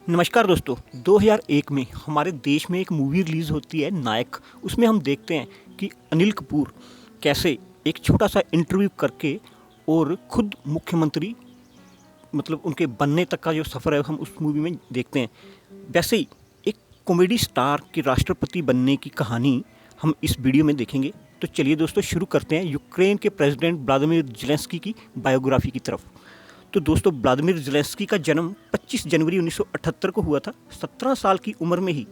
नमस्कार दोस्तों। 2001 में हमारे देश में एक मूवी रिलीज़ होती है नायक। उसमें हम देखते हैं कि अनिल कपूर कैसे एक छोटा सा इंटरव्यू करके और खुद मुख्यमंत्री मतलब उनके बनने तक का जो सफ़र है हम उस मूवी में देखते हैं। वैसे ही एक कॉमेडी स्टार के राष्ट्रपति बनने की कहानी हम इस वीडियो में देखेंगे। तो चलिए दोस्तों शुरू करते हैं यूक्रेन के प्रेसिडेंट व्लादिमीर ज़ेलेंस्की की बायोग्राफी की तरफ। तो दोस्तों व्लादिमीर ज़ेलेंस्की का जन्म 25 जनवरी 1978 को हुआ था। 17 साल की उम्र में ही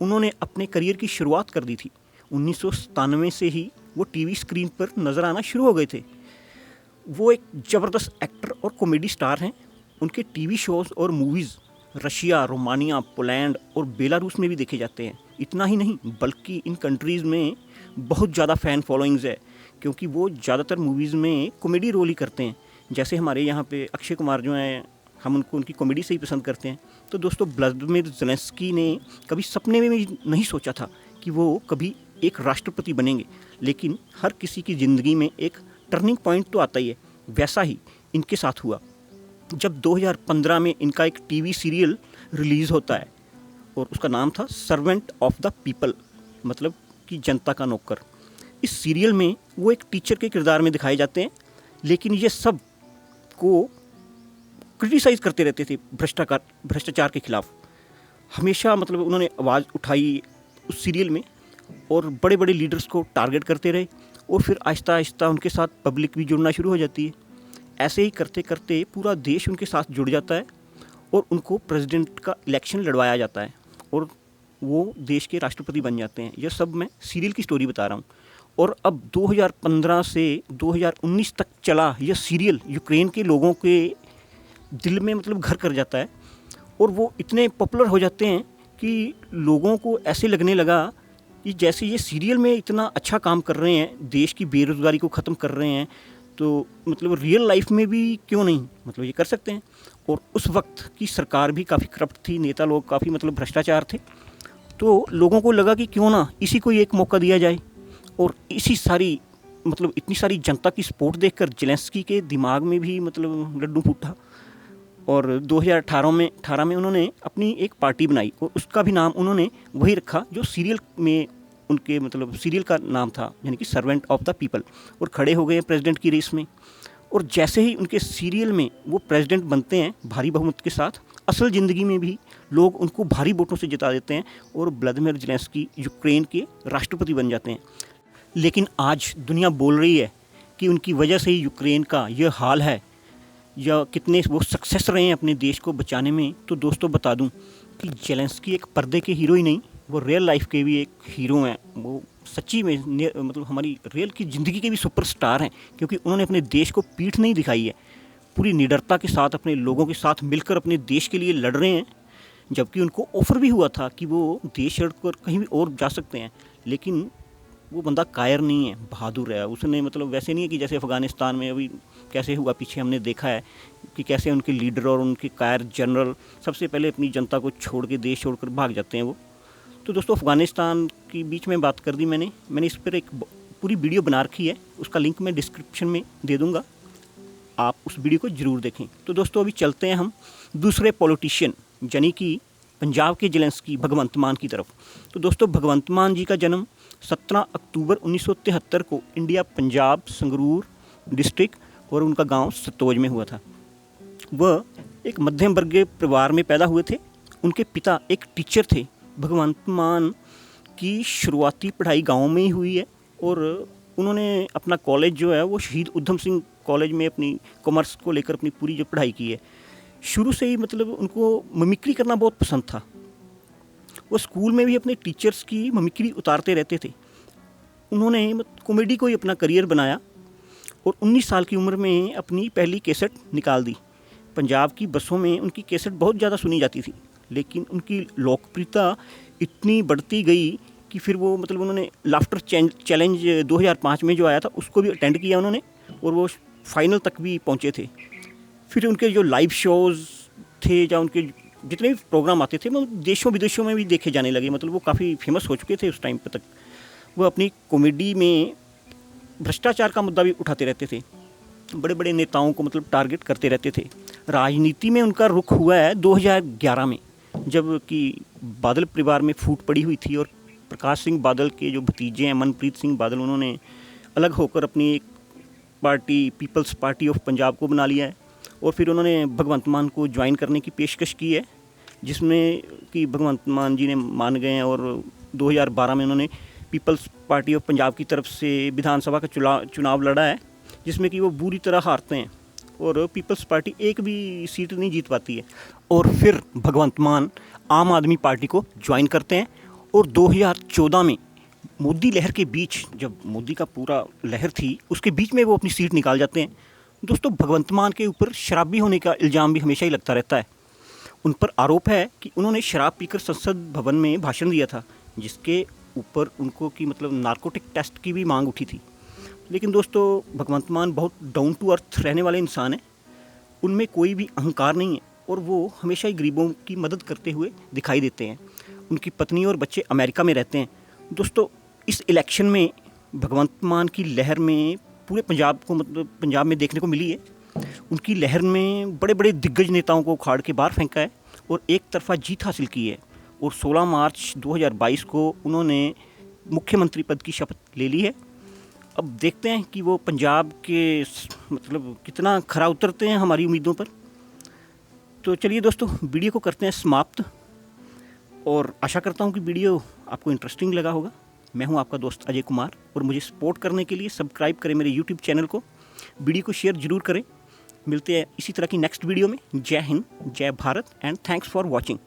उन्होंने अपने करियर की शुरुआत कर दी थी। 1997 से ही वो टीवी स्क्रीन पर नज़र आना शुरू हो गए थे। वो एक ज़बरदस्त एक्टर और कॉमेडी स्टार हैं। उनके टीवी शोज़ और मूवीज़ रशिया, रोमानिया, पोलैंड और बेलारूस में भी देखे जाते हैं। इतना ही नहीं बल्कि इन कंट्रीज़ में बहुत ज़्यादा फ़ैन फॉलोइंग्स है, क्योंकि वो ज़्यादातर मूवीज़ में कॉमेडी रोल ही करते हैं। जैसे हमारे यहाँ पे अक्षय कुमार जो हैं, हम उनको उनकी कॉमेडी से ही पसंद करते हैं। तो दोस्तों व्लादिमीर ज़ेलेंस्की ने कभी सपने में भी नहीं सोचा था कि वो कभी एक राष्ट्रपति बनेंगे, लेकिन हर किसी की ज़िंदगी में एक टर्निंग पॉइंट तो आता ही है। वैसा ही इनके साथ हुआ जब 2015 में इनका एक टीवी सीरियल रिलीज़ होता है और उसका नाम था सर्वेंट ऑफ द पीपल, मतलब कि जनता का नौकर। इस सीरियल में वो एक टीचर के किरदार में दिखाए जाते हैं, लेकिन ये सब को क्रिटिसाइज़ करते रहते थे भ्रष्टाचार के खिलाफ। हमेशा मतलब उन्होंने आवाज़ उठाई उस सीरियल में और बड़े बड़े लीडर्स को टारगेट करते रहे और फिर आहिस्ता आहिस्ता उनके साथ पब्लिक भी जुड़ना शुरू हो जाती है। ऐसे ही करते करते पूरा देश उनके साथ जुड़ जाता है और उनको प्रेसिडेंट का इलेक्शन लड़वाया जाता है और वो देश के राष्ट्रपति बन जाते हैं। यह सब मैं सीरियल की स्टोरी बता रहा हूँ। और अब 2015 से 2019 तक चला यह सीरियल यूक्रेन के लोगों के दिल में मतलब घर कर जाता है और वो इतने पॉपुलर हो जाते हैं कि लोगों को ऐसे लगने लगा कि जैसे ये सीरियल में इतना अच्छा काम कर रहे हैं, देश की बेरोज़गारी को ख़त्म कर रहे हैं, तो मतलब रियल लाइफ में भी क्यों नहीं मतलब ये कर सकते हैं। और उस वक्त की सरकार भी काफ़ी करप्ट थी, नेता लोग काफ़ी मतलब भ्रष्टाचार थे। तो लोगों को लगा कि क्यों ना इसी को एक मौका दिया जाए। और इसी सारी मतलब इतनी सारी जनता की सपोर्ट देखकर ज़ेलेंस्की के दिमाग में भी मतलब लड्डू फूटा और 2018 में उन्होंने अपनी एक पार्टी बनाई और उसका भी नाम उन्होंने वही रखा जो सीरियल में उनके मतलब सीरियल का नाम था, यानी कि सर्वेंट ऑफ द पीपल, और खड़े हो गए प्रेसिडेंट की रेस में। और जैसे ही उनके सीरियल में वो प्रेसिडेंट बनते हैं भारी बहुमत के साथ, असल ज़िंदगी में भी लोग उनको भारी वोटों से जिता देते हैं और व्लादिमीर ज़ेलेंस्की यूक्रेन के राष्ट्रपति बन जाते हैं। लेकिन आज दुनिया बोल रही है कि उनकी वजह से ही यूक्रेन का यह हाल है, या कितने वो सक्सेस रहे हैं अपने देश को बचाने में। तो दोस्तों बता दूं कि ज़ेलेंस्की एक पर्दे के हीरो ही नहीं, वो रियल लाइफ के भी एक हीरो हैं। वो सच्ची में मतलब हमारी रियल की ज़िंदगी के भी सुपरस्टार हैं, क्योंकि उन्होंने अपने देश को पीठ नहीं दिखाई है। पूरी निडरता के साथ अपने लोगों के साथ मिलकर अपने देश के लिए लड़ रहे हैं। जबकि उनको ऑफ़र भी हुआ था कि वो देश छोड़कर कहीं भी और जा सकते हैं, लेकिन वो बंदा कायर नहीं है, बहादुर है। उसने मतलब वैसे नहीं है कि जैसे अफ़गानिस्तान में अभी कैसे हुआ, पीछे हमने देखा है कि कैसे उनके लीडर और उनके कायर जनरल सबसे पहले अपनी जनता को छोड़ के देश छोड़कर भाग जाते हैं वो। तो दोस्तों अफ़गानिस्तान की बीच में बात कर दी मैंने इस पर एक पूरी वीडियो बना रखी है, उसका लिंक मैं डिस्क्रिप्शन में दे दूँगा, आप उस वीडियो को ज़रूर देखें। तो दोस्तों अभी चलते हैं हम दूसरे पॉलिटिशियन यानी कि पंजाब के ज़ेलेंस्की भगवंत मान की तरफ। तो दोस्तों भगवंत मान जी का जन्म 17 अक्टूबर 1973 को इंडिया पंजाब संगरूर डिस्ट्रिक्ट और उनका गांव सतोज में हुआ था। वह एक मध्यम वर्गीय परिवार में पैदा हुए थे। उनके पिता एक टीचर थे। भगवंत मान की शुरुआती पढ़ाई गांव में ही हुई है और उन्होंने अपना कॉलेज जो है वो शहीद उधम सिंह कॉलेज में अपनी कॉमर्स को लेकर अपनी पूरी जो पढ़ाई की है। शुरू से ही मतलब उनको मिमिक्री करना बहुत पसंद था। वो स्कूल में भी अपने टीचर्स की मिमिक्री उतारते रहते थे। उन्होंने कॉमेडी को ही अपना करियर बनाया और 19 साल की उम्र में अपनी पहली कैसेट निकाल दी। पंजाब की बसों में उनकी कैसेट बहुत ज़्यादा सुनी जाती थी, लेकिन उनकी लोकप्रियता इतनी बढ़ती गई कि फिर वो मतलब उन्होंने लाफ्टर चैलेंज 2005 में जो आया था उसको भी अटेंड किया उन्होंने और वो फाइनल तक भी पहुँचे थे। फिर उनके जो लाइव शोज़ थे या उनके जितने भी प्रोग्राम आते थे वो देशों विदेशों में भी देखे जाने लगे, मतलब वो काफ़ी फेमस हो चुके थे उस टाइम पर तक। वो अपनी कॉमेडी में भ्रष्टाचार का मुद्दा भी उठाते रहते थे, बड़े बड़े नेताओं को मतलब टारगेट करते रहते थे। राजनीति में उनका रुख हुआ है 2011 में, जब कि बादल परिवार में फूट पड़ी हुई थी और प्रकाश सिंह बादल के जो भतीजे हैं मनप्रीत सिंह बादल, उन्होंने अलग होकर अपनी एक party people's party of Punjab को बना लिया है और फिर उन्होंने भगवंत मान को ज्वाइन करने की पेशकश की है, जिसमें कि भगवंत मान जी ने मान गए हैं और 2012 में उन्होंने पीपल्स पार्टी ऑफ पंजाब की तरफ से विधानसभा का चुनाव लड़ा है, जिसमें कि वो बुरी तरह हारते हैं और पीपल्स पार्टी एक भी सीट नहीं जीत पाती है। और फिर भगवंत मान आम आदमी पार्टी को ज्वाइन करते हैं और 2014 में मोदी लहर के बीच, जब मोदी का पूरा लहर थी उसके बीच में वो अपनी सीट निकाल जाते हैं। दोस्तों, भगवंत मान के ऊपर शराबी होने का इल्ज़ाम भी हमेशा ही लगता रहता है। उन पर आरोप है कि उन्होंने शराब पीकर संसद भवन में भाषण दिया था, जिसके ऊपर उनको कि मतलब नार्कोटिक टेस्ट की भी मांग उठी थी। लेकिन दोस्तों, भगवंत मान बहुत डाउन टू अर्थ रहने वाले इंसान हैं, उनमें कोई भी अहंकार नहीं है और वो हमेशा ही गरीबों की मदद करते हुए दिखाई देते हैं। उनकी पत्नी और बच्चे अमेरिका में रहते हैं। दोस्तों, इस इलेक्शन में भगवंत मान की लहर में पूरे पंजाब को मतलब पंजाब में देखने को मिली है। उनकी लहर में बड़े बड़े दिग्गज नेताओं को उखाड़ के बाहर फेंका है और एक तरफा जीत हासिल की है और 16 मार्च 2022 को उन्होंने मुख्यमंत्री पद की शपथ ले ली है। अब देखते हैं कि वो पंजाब के मतलब कितना खरा उतरते हैं हमारी उम्मीदों पर। तो चलिए दोस्तों, वीडियो को करते हैं समाप्त और आशा करता हूँ कि वीडियो आपको इंटरेस्टिंग लगा होगा। मैं हूँ आपका दोस्त अजय कुमार और मुझे सपोर्ट करने के लिए सब्सक्राइब करें मेरे यूट्यूब चैनल को, वीडियो को शेयर ज़रूर करें। मिलते हैं इसी तरह की नेक्स्ट वीडियो में। जय हिंद, जय Bharat and thanks for watching.